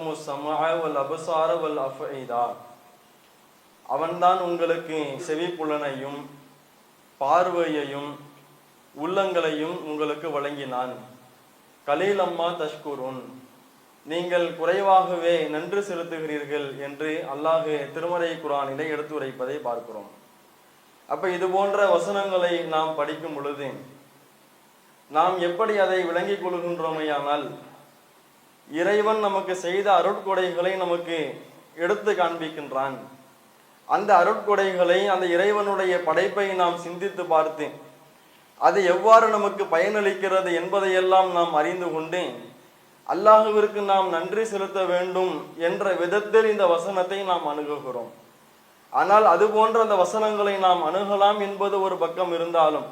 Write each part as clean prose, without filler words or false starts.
யஅலமு ஸமஅ வல் அப்சார வல் அஃஇதா. அவன்தான் உங்களுக்கு செவிப்புலனையும் பார்வையையும் உள்ளங்களையும் உங்களுக்கு வழங்கினான். கலீலம்மா தஷ்குருன், நீங்கள் குறைவாகவே நன்றி செலுத்துகிறீர்கள் என்று அல்லாஹ் திருமறை குர்ஆனிலே எடுத்துரைப்பதை பார்க்கிறோம். அப்ப இது போன்ற வசனங்களை நாம் படிக்கும் பொழுது நாம் எப்படி அதை விளங்கிக் கொள்கின்றோமையானால், இறைவன் நமக்கு செய்த அருட்கொடைகளை நமக்கு எடுத்து காண்பிக்கின்றான். அந்த அருட்கொடைகளை, அந்த இறைவனுடைய படைப்பை நாம் சிந்தித்து பார்த்து அது எவ்வாறு நமக்கு பயனளிக்கிறது என்பதையெல்லாம் நாம் அறிந்து கொண்டு அல்லாஹுவிற்கு நாம் நன்றி செலுத்த வேண்டும் என்ற விதத்தில் இந்த வசனத்தை நாம் அணுகுகிறோம். ஆனால் அது போன்ற அந்த வசனங்களை நாம் அணுகலாம் என்பது ஒரு பக்கம் இருந்தாலும்,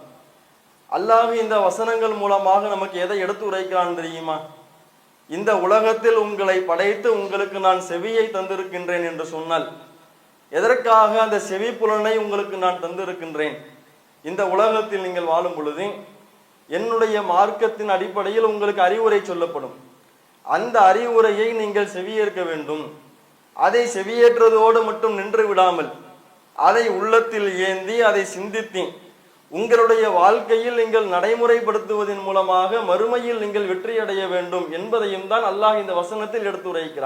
அல்லாஹ் இந்த வசனங்கள் மூலமாக நமக்கு எதை எடுத்து உரைக்கிறான் தெரியுமா? இந்த உலகத்தில் உங்களை படைத்து உங்களுக்கு நான் செவியை தந்திருக்கின்றேன் என்று சொன்னால், எதற்காக அந்த செவி புலனை உங்களுக்கு நான் தந்திருக்கின்றேன்? இந்த உலகத்தில் நீங்கள் வாழும் பொழுது என்னுடைய மார்க்கத்தின் அடிப்படையில் உங்களுக்கு அறிவுரை சொல்லப்படும். அந்த அறிவுரையை நீங்கள் செவியேற்க வேண்டும். அதை செவியேற்றதோடு மட்டும் நின்று விடாமல் அதை உள்ளத்தில் ஏந்தி அதை சிந்தித்து உங்களுடைய வாழ்க்கையில் நீங்கள் நடைமுறைப்படுத்துவதன் மூலமாக மறுமையில் நீங்கள் வெற்றி அடைய வேண்டும் என்பதையும் தான் அல்லாஹ் இந்த வசனத்தில் எடுத்துரைக்கிறார்.